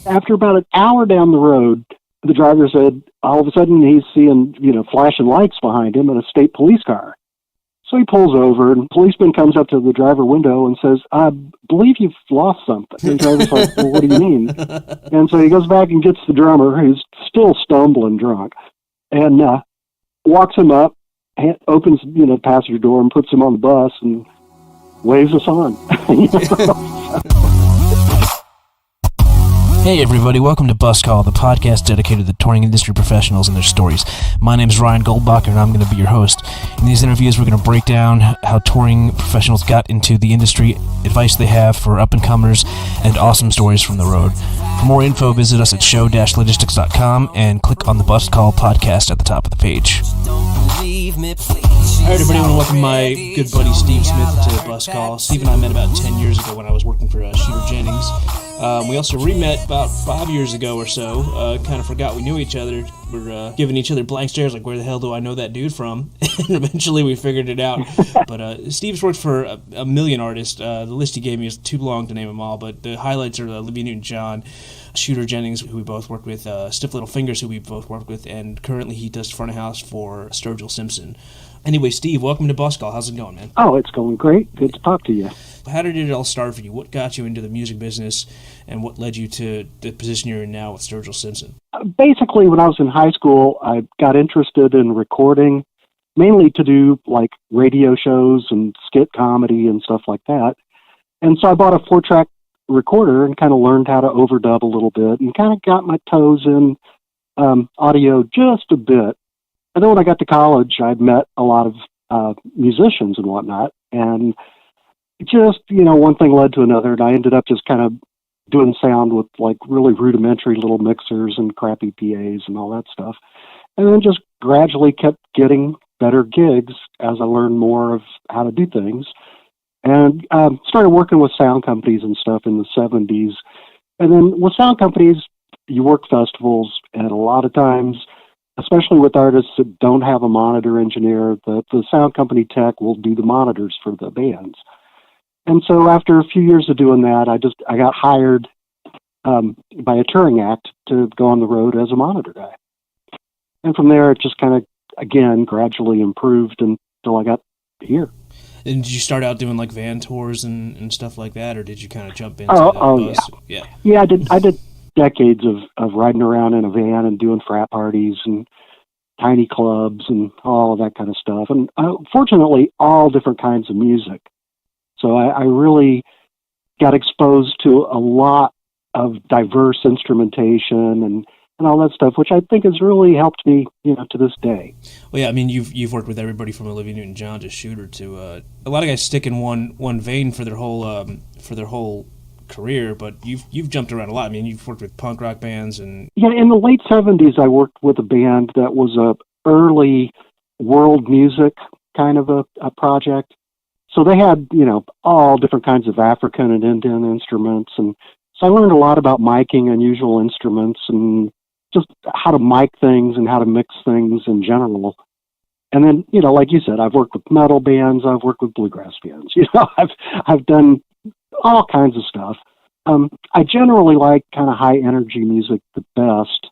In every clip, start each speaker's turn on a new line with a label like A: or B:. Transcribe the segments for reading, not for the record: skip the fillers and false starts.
A: After about an hour down the road, the driver said all of a sudden he's seeing, flashing lights behind him in a state police car. So he pulls over, and the policeman comes up to the driver window and says, "I believe you've lost something." And the driver's like, "Well, what do you mean?" And so he goes back and gets the drummer, who's still stumbling drunk, and walks him up, opens, the passenger door and puts him on the bus and waves us on.
B: Hey everybody, welcome to Bus Call, the podcast dedicated to the touring industry professionals and their stories. My name is Ryan Goldbacher and I'm going to be your host. In these interviews we're going to break down how touring professionals got into the industry, advice they have for up-and-comers, and awesome stories from the road. For more info, visit us at show-logistics.com and click on the Bus Call podcast at the top of the page. Alright everybody, I want to welcome my good buddy Steve Smith to Bus Call. Steve and I met about 10 years ago when I was working for Shooter Jennings. We also re-met about 5 years ago or so. Kind of forgot we knew each other. We're giving each other blank stares like, where the hell do I know that dude from? And eventually we figured it out. But Steve's worked for a million artists. The list he gave me is too long to name them all, but the highlights are Olivia Newton-John, Shooter Jennings, who we both worked with, Stiff Little Fingers, who we both worked with, and currently he does front of house for Sturgill Simpson. Anyway, Steve, welcome to Bus Call. How's it going, man?
A: Oh, it's going great. Good to talk to you.
B: How did it all start for you? What got you into the music business, and what led you to the position you're in now with Sturgill Simpson?
A: Basically, when I was in high school, I got interested in recording, mainly to do like radio shows and skit comedy and stuff like that. And so I bought a 4-track recorder and kind of learned how to overdub a little bit and kind of got my toes in audio just a bit. And then when I got to college, I'd met a lot of musicians and whatnot, and just, one thing led to another, and I ended up just kind of doing sound with like really rudimentary little mixers and crappy PAs and all that stuff. And then just gradually kept getting better gigs as I learned more of how to do things. And started working with sound companies and stuff in the 70s. And then with sound companies, you work festivals, and a lot of times, especially with artists that don't have a monitor engineer, the sound company tech will do the monitors for the bands. And so after a few years of doing that, I got hired by a touring act to go on the road as a monitor guy. And from there, it just kind of, again, gradually improved until I got here.
B: And did you start out doing like van tours and stuff like that, or did you kind of jump into the bus?
A: Yeah, I did decades of riding around in a van and doing frat parties and tiny clubs and all of that kind of stuff. And fortunately, all different kinds of music. So I really got exposed to a lot of diverse instrumentation and all that stuff, which I think has really helped me, to this day.
B: Well, yeah, I mean, you've worked with everybody from Olivia Newton-John to Shooter to a lot of guys stick in one vein for their whole career, but you've jumped around a lot. I mean, you've worked with punk rock bands and
A: in the late 70s, I worked with a band that was a early world music kind of a project. So they had, all different kinds of African and Indian instruments. And so I learned a lot about miking unusual instruments and just how to mic things and how to mix things in general. And then, like you said, I've worked with metal bands, I've worked with bluegrass bands. I've done all kinds of stuff. I generally like kind of high energy music the best.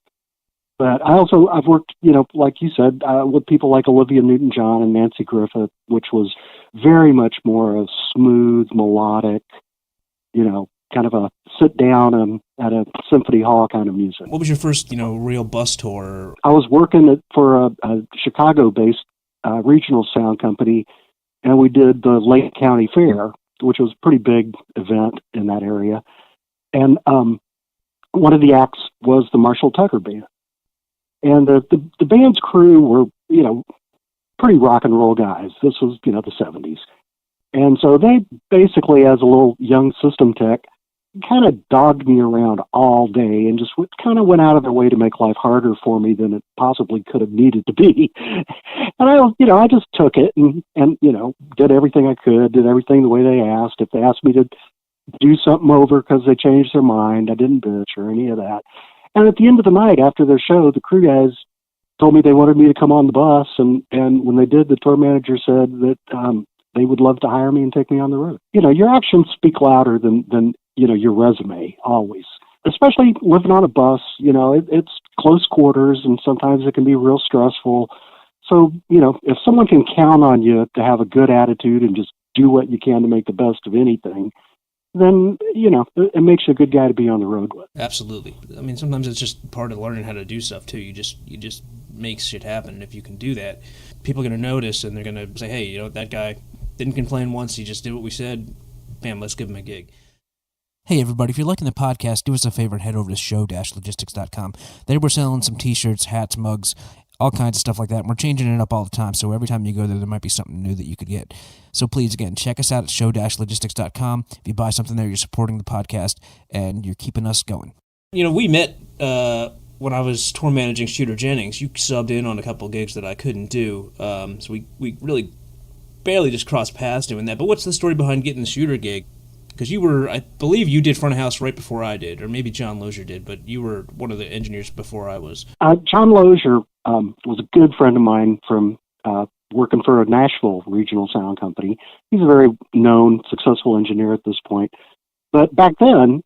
A: But I've worked, like you said, with people like Olivia Newton-John and Nancy Griffith, which was very much more of smooth, melodic, kind of a sit down at a symphony hall kind of music.
B: What was your first, real bus tour?
A: I was working for a Chicago-based regional sound company, and we did the Lake County Fair, which was a pretty big event in that area. And one of the acts was the Marshall Tucker Band. And the band's crew were, pretty rock and roll guys. This was, the 70s. And so they basically, as a little young system tech, kind of dogged me around all day and just kind of went out of their way to make life harder for me than it possibly could have needed to be. And I just took it and did everything I could, did everything the way they asked. If they asked me to do something over because they changed their mind, I didn't bitch or any of that. And at the end of the night, after their show, the crew guys told me they wanted me to come on the bus. And when they did, the tour manager said that they would love to hire me and take me on the road. Your actions speak louder than your resume, always. especially living on a bus, it's close quarters and sometimes it can be real stressful. So, if someone can count on you to have a good attitude and just do what you can to make the best of anything, then, it makes you a good guy to be on the road with.
B: Absolutely. I mean, sometimes it's just part of learning how to do stuff, too. You just make shit happen. And if you can do that, people are going to notice and they're going to say, hey, that guy didn't complain once. He just did what we said. Bam, let's give him a gig. Hey, everybody, if you're liking the podcast, do us a favor and head over to show-logistics.com. There we're selling some T-shirts, hats, mugs, all kinds of stuff like that. And we're changing it up all the time, so every time you go there might be something new that you could get. So please, again, check us out at show-logistics.com. If you buy something there, you're supporting the podcast, and you're keeping us going. We met when I was tour managing Shooter Jennings. You subbed in on a couple of gigs that I couldn't do, so we really barely just crossed paths doing that. But what's the story behind getting the Shooter gig? Because I believe you did front of house right before I did, or maybe John Lozier did, but you were one of the engineers before I was.
A: John Lozier was a good friend of mine from working for a Nashville regional sound company. He's a very known, successful engineer at this point. But back then,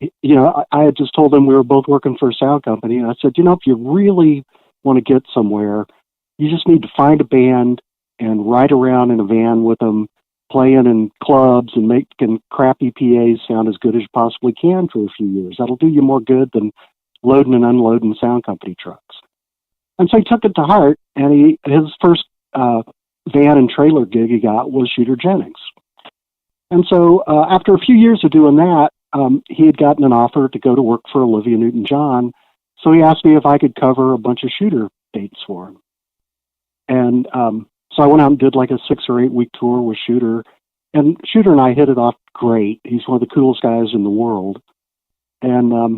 A: I had just told him we were both working for a sound company, and I said, if you really want to get somewhere, you just need to find a band and ride around in a van with them, playing in clubs and making crappy PAs sound as good as you possibly can for a few years. That'll do you more good than loading and unloading sound company trucks. And so he took it to heart, and his first van and trailer gig he got was Shooter Jennings. And so after a few years of doing that, he had gotten an offer to go to work for Olivia Newton-John. So he asked me if I could cover a bunch of Shooter dates for him. And so I went out and did like a 6 or 8 week tour with Shooter, and Shooter and I hit it off great. He's one of the coolest guys in the world. And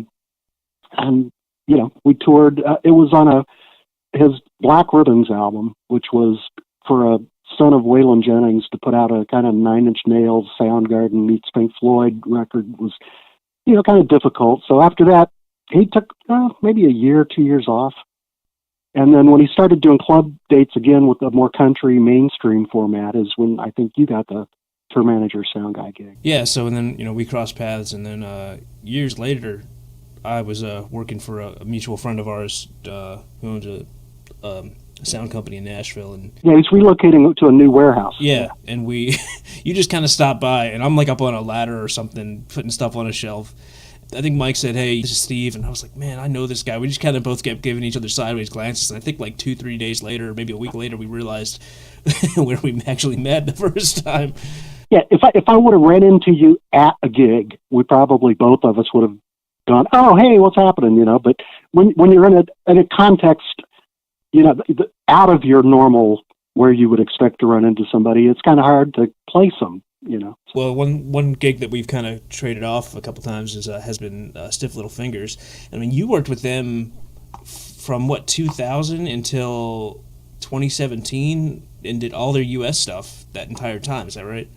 A: we toured, it was on his Black Ribbons album, which was for a son of Waylon Jennings to put out a kind of 9 Inch Nails, Soundgarden meets Pink Floyd record was, kind of difficult. So after that, he took maybe a year, 2 years off. And then when he started doing club dates again with a more country mainstream format is when I think you got the tour manager sound guy gig.
B: Yeah, so and then, we crossed paths, and then years later, I was working for a mutual friend of ours who owns a sound company in Nashville. And
A: yeah, he's relocating to a new warehouse.
B: Yeah, and you just kind of stopped by, and I'm like up on a ladder or something, putting stuff on a shelf. I think Mike said, hey, this is Steve, and I was like, man, I know this guy. We just kind of both kept giving each other sideways glances, and I think like 2-3 days later, maybe a week later, we realized where we actually met the first time.
A: Yeah, if I would have ran into you at a gig, we probably both of us would have gone, oh, hey, what's happening, But when you're in a context, out of your normal where you would expect to run into somebody, it's kind of hard to place them.
B: Well, one gig that we've kind of traded off a couple times has been Stiff Little Fingers. I mean, you worked with them from 2000 until 2017 and did all their U.S. stuff that entire time. Is that right?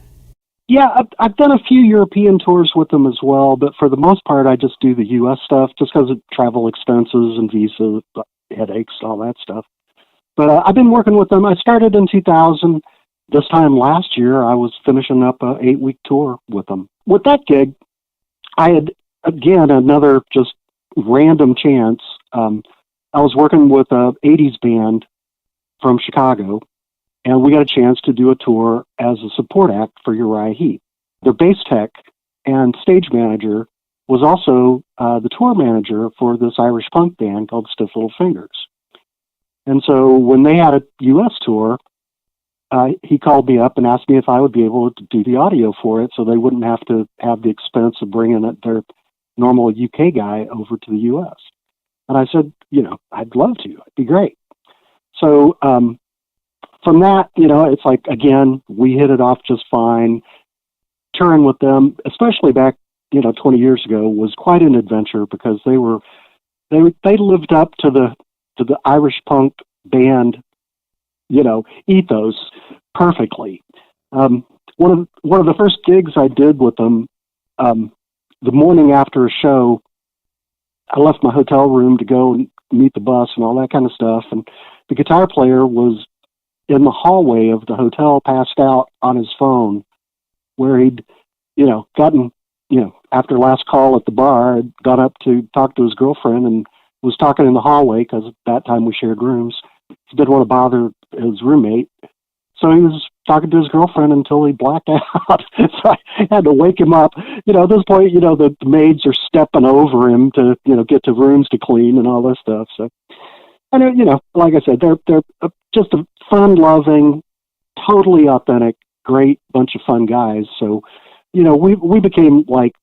A: Yeah, I've done a few European tours with them as well, but for the most part, I just do the U.S. stuff just because of travel expenses and visa headaches, all that stuff. But I've been working with them. I started in 2000. This time last year, I was finishing up a 8-week tour with them. With that gig, I had, again, another just random chance. I was working with a 80s band from Chicago, and we got a chance to do a tour as a support act for Uriah Heep. Their bass tech and stage manager was also the tour manager for this Irish punk band called Stiff Little Fingers. And so when they had a U.S. tour, he called me up and asked me if I would be able to do the audio for it so they wouldn't have to have the expense of bringing their normal UK guy over to the US. And I said, I'd love to. It'd be great. So from that, it's like, again, we hit it off just fine. Touring with them, especially back, 20 years ago, was quite an adventure because they lived up to the Irish punk band ethos perfectly. One of the first gigs I did with them, the morning after a show, I left my hotel room to go and meet the bus and all that kind of stuff. And the guitar player was in the hallway of the hotel, passed out on his phone, where he'd, gotten, after last call at the bar, I'd gone up to talk to his girlfriend and was talking in the hallway because at that time we shared rooms. He didn't want to bother his roommate. So he was talking to his girlfriend until he blacked out. So I had to wake him up. At this point, the maids are stepping over him to, get to rooms to clean and all this stuff. So, and, like I said, they're just a fun-loving, totally authentic, great bunch of fun guys. So, we became like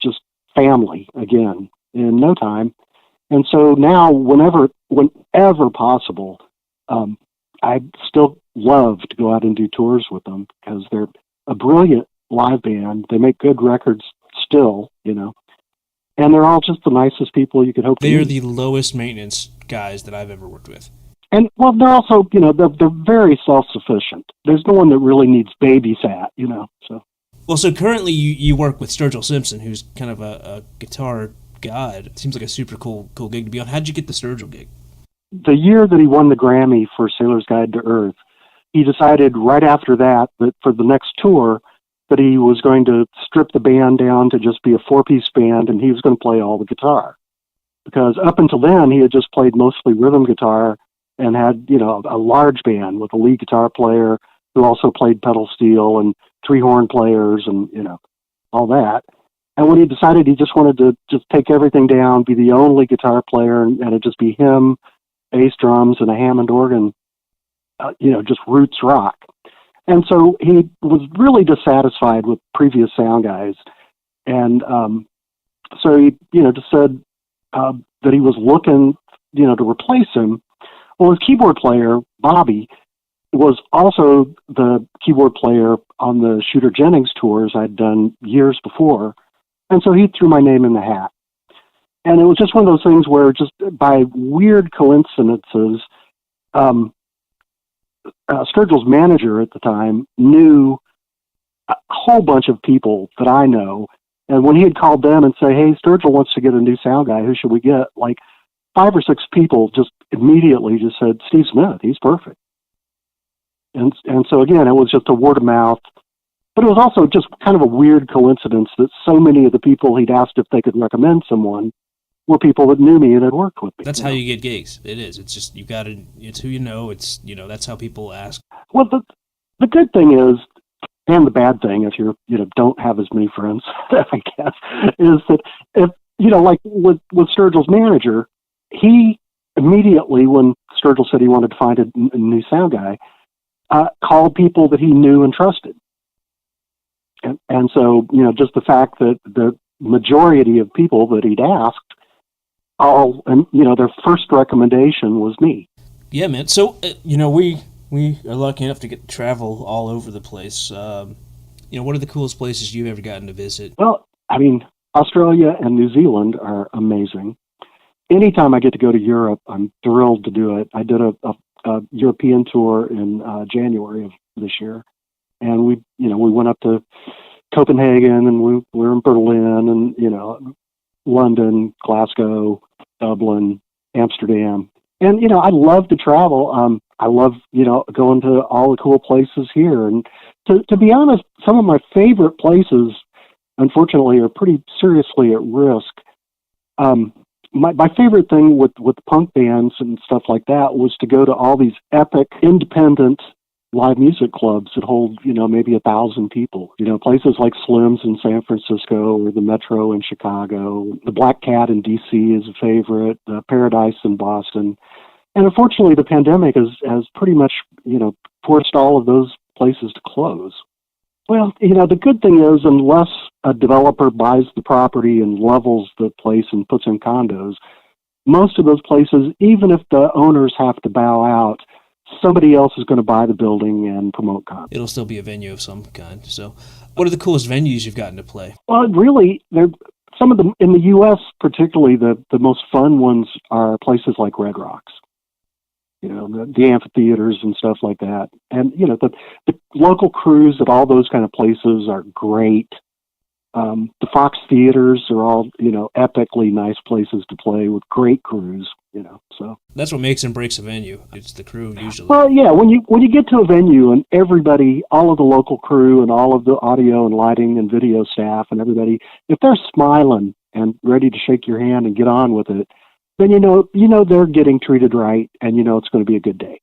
A: just family again in no time. And so now, whenever possible, I still love to go out and do tours with them because they're a brilliant live band. They make good records still, and they're all just the nicest people you could hope to meet.
B: They are the lowest maintenance guys that I've ever worked with.
A: And, well, they're also, they're very self-sufficient. There's no one that really needs babysat, so.
B: Well, so currently you work with Sturgill Simpson, who's kind of a guitar god. It seems like a super cool gig to be on. How'd you get the Sturgill gig?
A: The year that he won the Grammy for Sailor's Guide to Earth, he decided right after that for the next tour that he was going to strip the band down to just be a four-piece band, and he was going to play all the guitar. Because up until then, he had just played mostly rhythm guitar and had, a large band with a lead guitar player who also played pedal steel and three horn players and, all that. And when he decided he just wanted to just take everything down, be the only guitar player, and it'd just be him, bass drums, and a Hammond organ, just roots rock. And so he was really dissatisfied with previous sound guys. And so he, just said that he was looking, to replace him. Well, his keyboard player, Bobby, was also the keyboard player on the Shooter Jennings tours I'd done years before. And so he threw my name in the hat. And it was just one of those things where just by weird coincidences, Sturgill's manager at the time knew a whole bunch of people that I know. And when he had called them and say, hey, Sturgill wants to get a new sound guy, who should we get? Like 5 or 6 people just immediately just said, Steve Smith, he's perfect. And so again, it was just a word of mouth, but it was also just kind of a weird coincidence that so many of the people he'd asked if they could recommend someone were people that knew me and had worked with me.
B: That's how you get gigs. It is. It's just, it's who you know. It's, that's how people ask.
A: Well, the good thing is, and the bad thing, if you don't have as many friends, I guess, is that if, like with Sturgill's manager, he immediately, when Sturgill said he wanted to find a new sound guy, called people that he knew and trusted. And so, just the fact that the majority of people that he'd asked, their first recommendation was me.
B: Yeah, man. So, we are lucky enough to get to travel all over the place. What are the coolest places you've ever gotten to visit?
A: Well, Australia and New Zealand are amazing. Anytime I get to go to Europe, I'm thrilled to do it. I did a European tour in January of this year, and we went up to Copenhagen, and we were in Berlin, and London, Glasgow, Dublin, Amsterdam, and I love to travel. I love going to all the cool places here, and to be honest, some of my favorite places, unfortunately, are pretty seriously at risk. My favorite thing with punk bands and stuff like that was to go to all these epic independent live music clubs that hold, maybe 1,000 people. Places like Slim's in San Francisco or the Metro in Chicago. The Black Cat in D.C. is a favorite. Paradise in Boston. And unfortunately, the pandemic has pretty much, forced all of those places to close. Well, the good thing is, unless a developer buys the property and levels the place and puts in condos, most of those places, even if the owners have to bow out, somebody else is going to buy the building and promote condos.
B: It'll still be a venue of some kind. So what are the coolest venues you've gotten to play?
A: Well, really, some of them in the U.S., particularly the most fun ones are places like Red Rocks. The amphitheaters and stuff like that. And, the local crews at all those kind of places are great. The Fox theaters are all, epically nice places to play with great crews. So
B: that's what makes and breaks a venue. It's the crew usually.
A: Well, yeah, when you get to a venue and everybody, all of the local crew and all of the audio and lighting and video staff and everybody, if they're smiling and ready to shake your hand and get on with it, then you know they're getting treated right, and it's going to be a good day.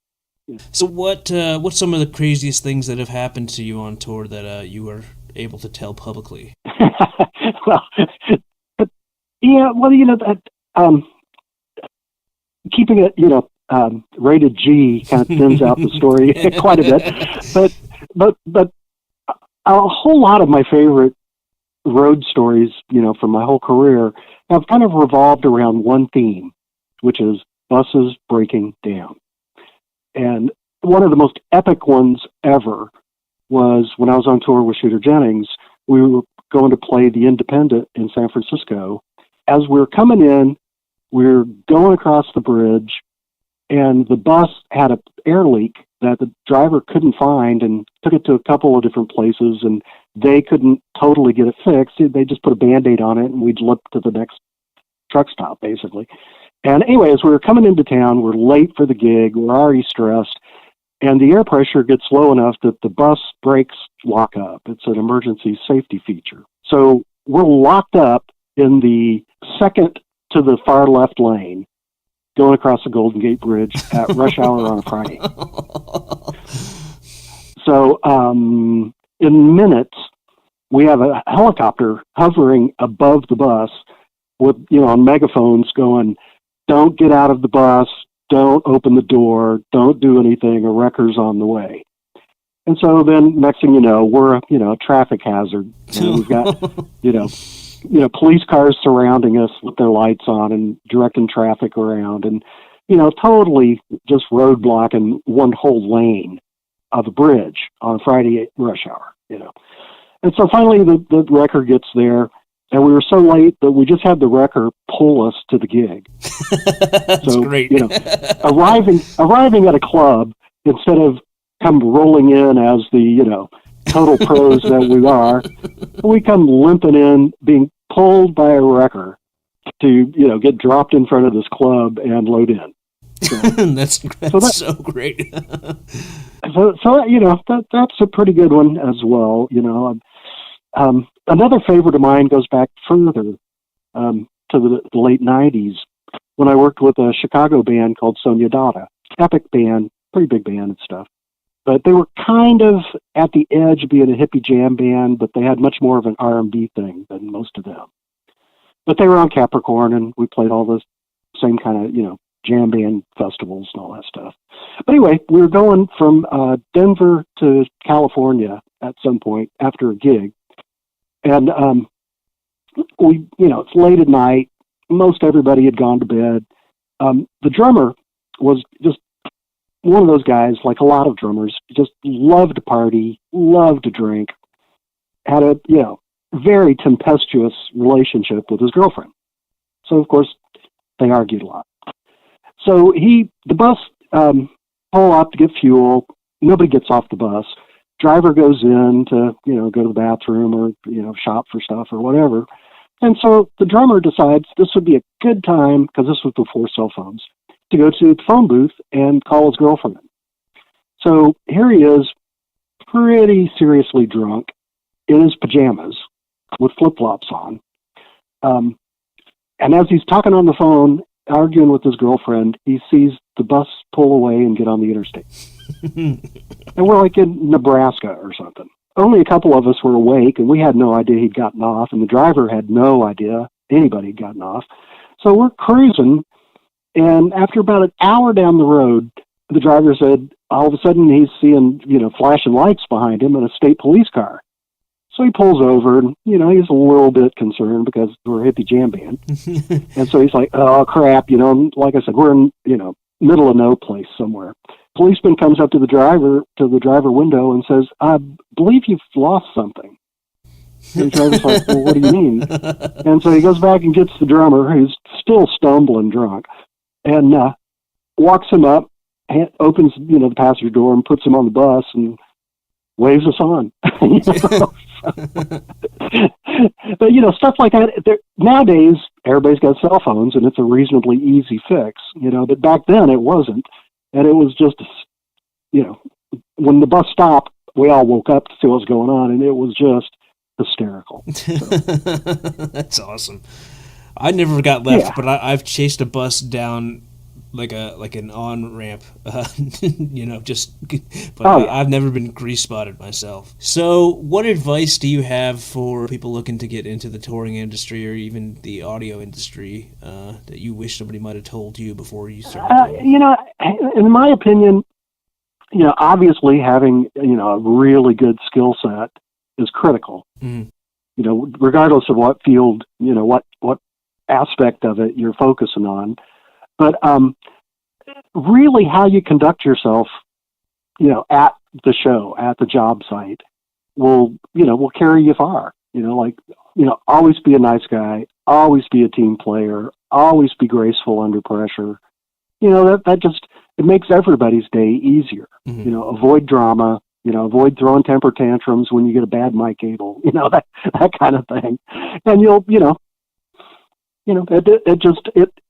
B: So what's some of the craziest things that have happened to you on tour that you were able to tell publicly?
A: Well, that keeping it rated G kind of thins out the story quite a bit, but a whole lot of my favorite road stories, from my whole career, have kind of revolved around one theme, which is buses breaking down. And one of the most epic ones ever was when I was on tour with Shooter Jennings. We were going to play the Independent in San Francisco. As we were coming in, we were going across the bridge, and the bus had an air leak that the driver couldn't find and took it to a couple of different places, and they couldn't totally get it fixed. They just put a Band-Aid on it, and we'd look to the next truck stop, basically. And anyway, as we were coming into town, we're late for the gig, we're already stressed, and the air pressure gets low enough that the bus brakes lock up. It's an emergency safety feature. So we're locked up in the second to the far left lane, going across the Golden Gate Bridge at rush hour on a Friday. So in minutes, we have a helicopter hovering above the bus with, on megaphones going, "Don't get out of the bus, don't open the door, don't do anything, a wrecker's on the way." And so then next thing you know, we're a traffic hazard. We've got, police cars surrounding us with their lights on and directing traffic around, and, totally just roadblocking one whole lane of a bridge on Friday rush hour, And so finally the wrecker gets there, and we were so late that we just had the wrecker pull us to the gig.
B: That's
A: so,
B: great.
A: Arriving at a club, instead of come rolling in as the, total pros that we are, we come limping in, being pulled by a wrecker to, get dropped in front of this club and load in. So,
B: that's so great.
A: That's a pretty good one as well. Another favorite of mine goes back further to the late 90s when I worked with a Chicago band called Sonia Dada. Epic band, pretty big band and stuff. But they were kind of at the edge of being a hippie jam band, but they had much more of an R&B thing than most of them. But they were on Capricorn, and we played all the same kind of, jam band festivals and all that stuff. But anyway, we were going from Denver to California at some point after a gig. And it's late at night. Most everybody had gone to bed. The drummer was just one of those guys, like a lot of drummers, just loved to party, loved to drink, had a, very tempestuous relationship with his girlfriend. So, of course, they argued a lot. So the bus pull up to get fuel. Nobody gets off the bus. Driver goes in to, go to the bathroom or, shop for stuff or whatever. And so the drummer decides this would be a good time, because this was before cell phones, to go to the phone booth and call his girlfriend. So here he is, pretty seriously drunk, in his pajamas, with flip-flops on. And as he's talking on the phone, arguing with his girlfriend, he sees the bus pull away and get on the interstate. And we're like in Nebraska or something. Only a couple of us were awake, and we had no idea he'd gotten off, and the driver had no idea anybody had gotten off. So we're cruising, and after about an hour down the road, the driver said all of a sudden he's seeing, flashing lights behind him in a state police car. So he pulls over, and, he's a little bit concerned because we're a hippie jam band. And so he's like, oh, crap, like I said, we're in, middle of no place somewhere. Policeman comes up to the driver window and says, I believe you've lost something. And the driver's like, well, what do you mean? And so he goes back and gets the drummer, who's still stumbling drunk, and walks him up, opens, the passenger door and puts him on the bus, and waves us on. You know? But, you know, stuff like that, nowadays, everybody's got cell phones, and it's a reasonably easy fix, you know, but back then it wasn't. And it was just, you know, when the bus stopped, we all woke up to see what was going on, and it was just hysterical. So.
B: That's awesome. I never got left, but I've chased a bus down like an on-ramp, you know, I've never been grease spotted myself. So what advice do you have for people looking to get into the touring industry or even the audio industry that you wish somebody might have told you before you started?
A: You know, in my opinion, you know, obviously having, you know, a really good skill set is critical. Mm-hmm. You know, regardless of what field, you know, what aspect of it you're focusing on. But really how you conduct yourself, you know, at the show, at the job site will carry you far. You know, like, you know, always be a nice guy, always be a team player, always be graceful under pressure. You know, that just, it makes everybody's day easier. Mm-hmm. You know, avoid drama, you know, avoid throwing temper tantrums when you get a bad mic cable, you know, that kind of thing. And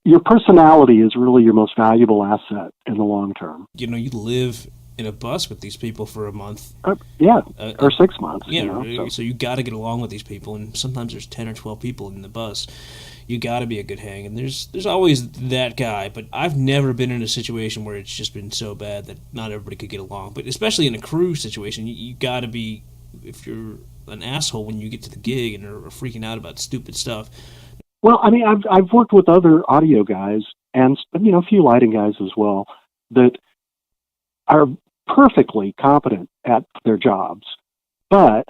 A: your personality is really your most valuable asset in the long term.
B: You know, you live in a bus with these people for a month.
A: Or 6 months.
B: Yeah,
A: you know,
B: so you got to get along with these people, and sometimes there's 10 or 12 people in the bus. You got to be a good hang, and there's always that guy, but I've never been in a situation where it's just been so bad that not everybody could get along. But especially in a crew situation, you got to be, if you're an asshole when you get to the gig and are freaking out about stupid stuff.
A: Well, I mean, I've worked with other audio guys and, you know, a few lighting guys as well that are perfectly competent at their jobs, but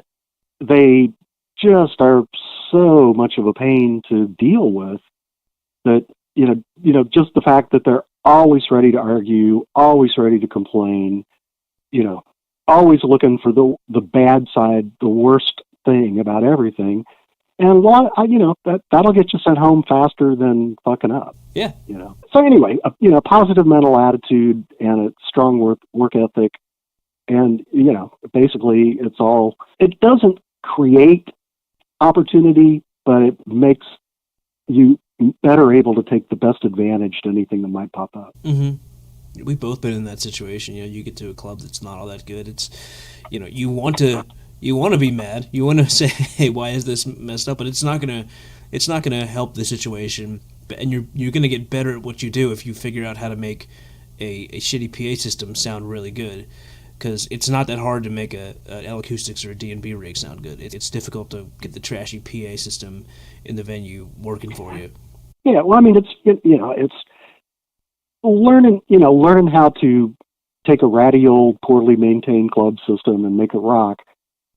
A: they just are so much of a pain to deal with that, you know, just the fact that they're always ready to argue, always ready to complain, you know, always looking for the bad side, the worst thing about everything. And you know, that'll get you sent home faster than fucking up.
B: Yeah.
A: You know. So anyway, you know, positive mental attitude and a strong work ethic, and you know, basically, it doesn't create opportunity, but it makes you better able to take the best advantage to anything that might pop up.
B: Mm-hmm. We've both been in that situation. You know, you get to a club that's not all that good. It's, you know, you want to be mad. You want to say, "Hey, why is this messed up?" But it's not gonna help the situation. And you're gonna get better at what you do if you figure out how to make a shitty PA system sound really good. Because it's not that hard to make an L Acoustics or a D&B rig sound good. It's difficult to get the trashy PA system in the venue working for you.
A: Yeah, well, I mean, it's learning how to take a ratty old, poorly maintained club system and make it rock.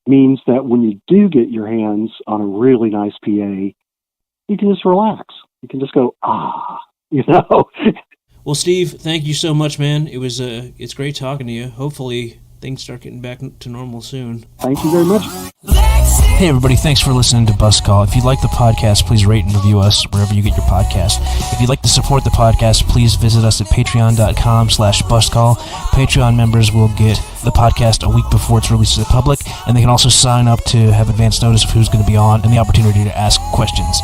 A: Means that when you do get your hands on a really nice PA, you can just relax. You can just go, you know.
B: Well, Steve, thank you so much, man. It's great talking to you. Hopefully things start getting back to normal soon.
A: Thank you very much.
B: Hey, everybody. Thanks for listening to Bus Call. If you like the podcast, please rate and review us wherever you get your podcast. If you'd like to support the podcast, please visit us at patreon.com/buscall. Patreon members will get the podcast a week before it's released to the public, and they can also sign up to have advance notice of who's going to be on and the opportunity to ask questions.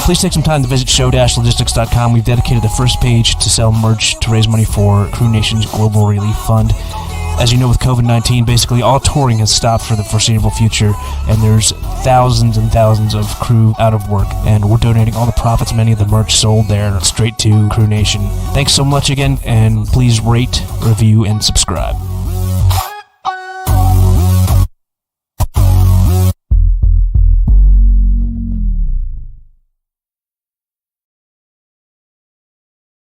B: Please take some time to visit show-logistics.com. We've dedicated the first page to sell merch to raise money for Crew Nation's Global Relief Fund. As you know, with COVID-19, basically all touring has stopped for the foreseeable future, and there's thousands and thousands of crew out of work, and we're donating all the profits of any of the merch sold there straight to Crew Nation. Thanks so much again, and please rate, review, and subscribe.